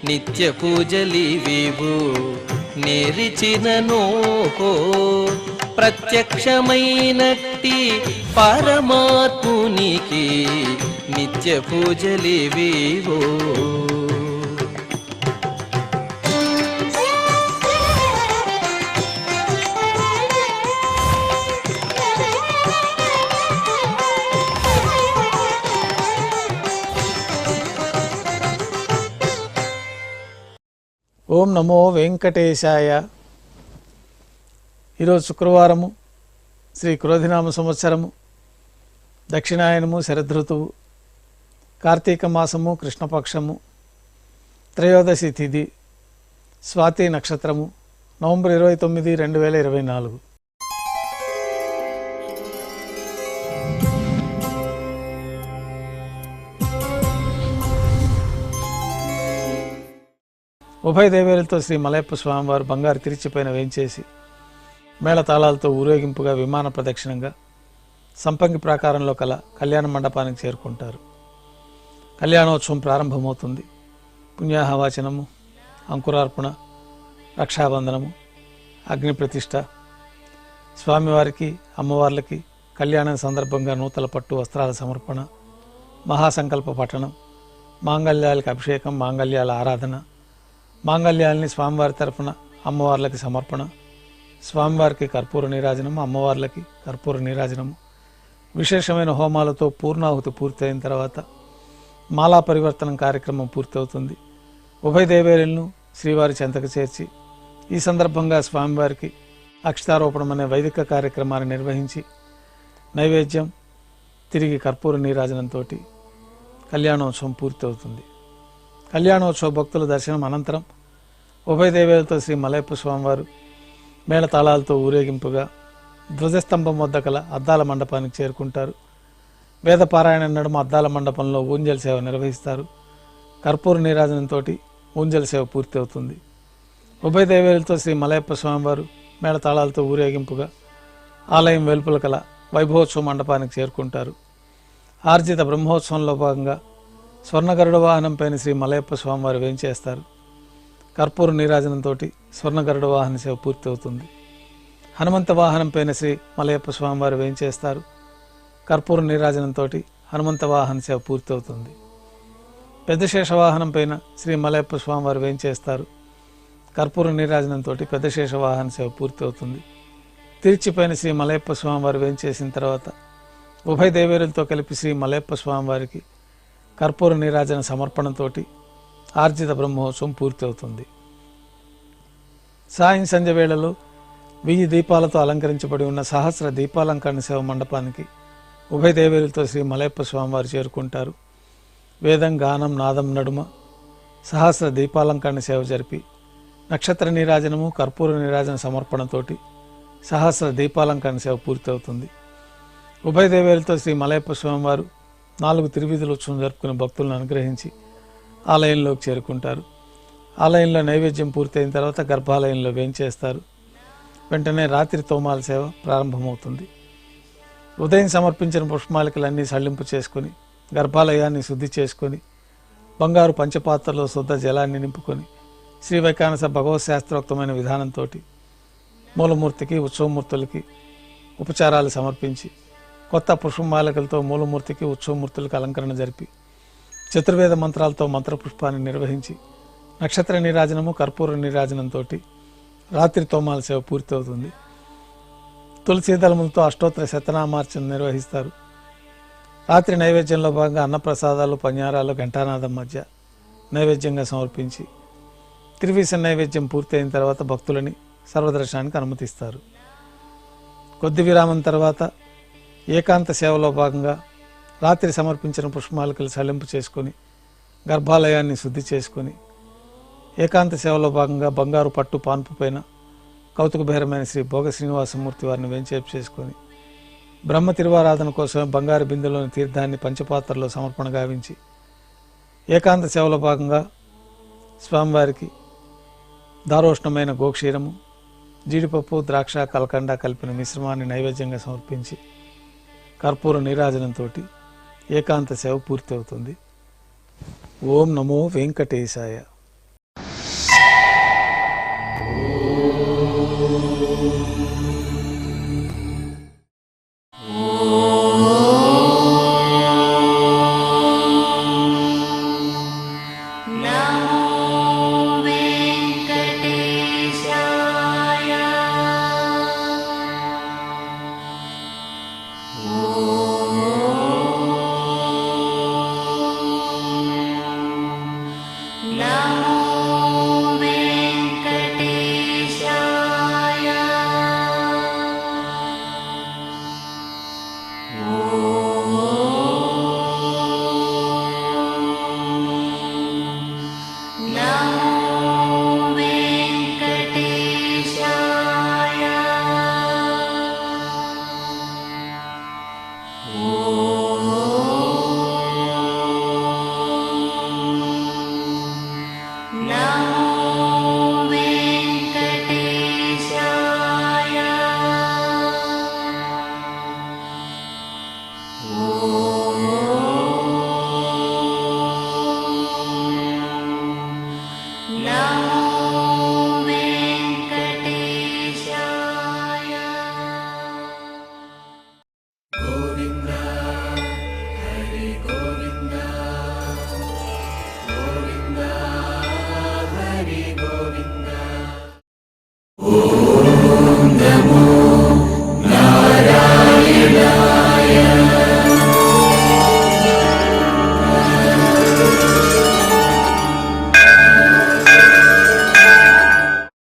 నిత్య పూజలివివు నేరిచిననోహో ప్రత్యక్షమైనట్టి పరమాత్మునికి నిత్య పూజలివివో. ఓం నమో వెంకటేశాయ. ఈరోజు శుక్రవారము, శ్రీ క్రోధినామ సంవత్సరము, దక్షిణాయనము, శరదృతువు, కార్తీక మాసము, కృష్ణపక్షము, త్రయోదశి తిథి, స్వాతి నక్షత్రము, నవంబర్ 29, 2024. ఉభయ దేవేలతో శ్రీ మలయప్ప స్వామివారు బంగారు తిరిచిపైన వేంచేసి మేళతాళాలతో ఊరేగింపుగా విమాన ప్రదక్షిణంగా సంపంగి ప్రాకారంలో కల కళ్యాణ మండపానికి చేరుకుంటారు. కళ్యాణోత్సవం ప్రారంభమవుతుంది. పుణ్యాహవాచనము, అంకురార్పణ, రక్షాబంధనము, అగ్ని ప్రతిష్ఠ, స్వామివారికి అమ్మవార్లకి కళ్యాణం సందర్భంగా నూతల పట్టు వస్త్రాల సమర్పణ, మహాసంకల్ప పఠనం, మాంగళ్యాలకి అభిషేకం, మాంగళ్యాల ఆరాధన, మాంగళ్యాలని స్వామివారి తరఫున అమ్మవార్లకి సమర్పణ, స్వామివారికి కర్పూర నీరాజనము, అమ్మవార్లకి కర్పూర నీరాజనము, విశేషమైన హోమాలతో పూర్ణాహుతి పూర్తయిన తర్వాత మాలా పరివర్తనం కార్యక్రమం పూర్తవుతుంది. ఉభయ దేవేరులను శ్రీవారి చెంతకు చేర్చి ఈ సందర్భంగా స్వామివారికి అక్షతారోపణం అనే వైదిక కార్యక్రమాన్ని నిర్వహించి నైవేద్యం, తిరిగి కర్పూర నీరాజనంతో కళ్యాణోత్సవం పూర్తవుతుంది. కళ్యాణోత్సవ భక్తుల దర్శనం అనంతరం ఉభయ దేవేలతో శ్రీ మలయప్ప స్వామివారు మేళతాళాలతో ఊరేగింపుగా ధ్వజస్తంభం వద్ద కల అద్దాల మండపానికి చేరుకుంటారు. వేదపారాయణ నడుమ అద్దాల మండపంలో ఊంజల సేవ నిర్వహిస్తారు. కర్పూర నీరాజనంతో ఊంజల సేవ పూర్తి అవుతుంది. ఉభయ దేవేలతో శ్రీ మలయప్ప స్వామివారు మేళతాళాలతో ఊరేగింపుగా ఆలయం వెలుపల కల వైభవోత్సవ మండపానికి చేరుకుంటారు. ఆర్జిత బ్రహ్మోత్సవంలో భాగంగా స్వర్ణ గరుడ వాహనం పైన శ్రీ మలయప్ప స్వామివారు వేంచేస్తారు. కర్పూర నీరాజనంతో స్వర్ణ గరుడ వాహన సేవ పూర్తి అవుతుంది. హనుమంత వాహనం పైన శ్రీ మలయప్ప స్వామివారు వేంచేస్తారు. కర్పూర నీరాజనంతో హనుమంత వాహన సేవ పూర్తి అవుతుంది. పెద్ద శేష వాహనం పైన శ్రీ మలయప్ప స్వామివారు వేంచేస్తారు. కర్పూర నీరాజనంతో పెద్ద శేష వాహన సేవ పూర్తి అవుతుంది. తిరుచిపైన శ్రీ మలయప్ప స్వామివారు వేంచేసిన తర్వాత ఉభయ దేవేరులతో కలిపి శ్రీ మలయప్ప స్వామివారికి కర్పూర నీరాజన సమర్పణంతో ఆర్జిత బ్రహ్మోత్సవం పూర్తి అవుతుంది. సాయం సంధ్య వేళలో 1000 దీపాలతో అలంకరించబడి ఉన్న సహస్ర దీపాలంకరణ సేవ మండపానికి ఉభయ దేవేరులతో శ్రీ మలయప్ప స్వామివారు చేరుకుంటారు. వేదం, గానం, నాదం నడుమ సహస్ర దీపాలంకరణ సేవ జరిపి నక్షత్ర నీరాజనము, కర్పూర నీరాజన సమర్పణతో సహస్ర దీపాలంకరణ సేవ పూర్తి అవుతుంది. ఉభయ దేవేరులతో శ్రీ మలయప్ప స్వామివారు 4 తిరువీధుల ఉత్సవం జరుపుకునే భక్తులను అనుగ్రహించి ఆలయంలోకి చేరుకుంటారు. ఆలయంలో నైవేద్యం పూర్తయిన తర్వాత గర్భాలయంలో వేంచేస్తారు. వెంటనే రాత్రి తోమాల సేవ ప్రారంభమవుతుంది. ఉదయం సమర్పించిన పుష్పమాలికలన్నీ సళ్లింపు చేసుకొని గర్భాలయాన్ని శుద్ధి చేసుకొని బంగారు పంచపాత్రలో శుద్ధ జలాన్ని నింపుకొని శ్రీ వైకానస భగవత్ శాస్త్రోక్తమైన విధానంతో మూలమూర్తికి, ఉత్సవమూర్తులకి ఉపచారాలు సమర్పించి కొత్త పుష్పమాలికలతో మూలమూర్తికి, ఉత్సవమూర్తులకు అలంకరణ జరిపి చతుర్వేద మంత్రాలతో మంత్రపుష్పాన్ని నిర్వహించి నక్షత్ర నీరాజనము, కర్పూర నీరాజనంతో రాత్రి తోమాల సేవ పూర్తి అవుతుంది. తులసీదళములతో అష్టోత్తర శతనామార్చన నిర్వహిస్తారు. రాత్రి నైవేద్యంలో భాగంగా అన్నప్రసాదాలు, పన్యారాలు ఘంటానాదం మధ్య నైవేద్యంగా సమర్పించి తిరువీస నైవేద్యం పూర్తయిన తర్వాత భక్తులని సర్వదర్శనానికి అనుమతిస్తారు. కొద్ది విరామం తర్వాత ఏకాంత సేవలో భాగంగా రాత్రి సమర్పించిన పుష్పమాలికలు సళ్లింపు చేసుకొని గర్భాలయాన్ని శుద్ధి చేసుకొని ఏకాంత సేవలో భాగంగా బంగారు పట్టు పాన్పు పైన కౌతుకభైరమైన శ్రీ భోగ శ్రీనివాసమూర్తి వారిని వెంచేపు చేసుకొని బ్రహ్మ తిరువారాధన కోసం బంగారు బిందెలోని తీర్థాన్ని పంచపాత్రలో సమర్పణ గావించి ఏకాంత సేవలో భాగంగా స్వామివారికి దారోష్ణమైన గోక్షీరము, జీడిపప్పు, ద్రాక్ష, కలకండ కలిపిన మిశ్రమాన్ని నైవేద్యంగా సమర్పించి కర్పూర నీరాజనంతో ఏకాంత సేవ పూర్తి అవుతుంది. ఓం నమో వెంకటేశాయ.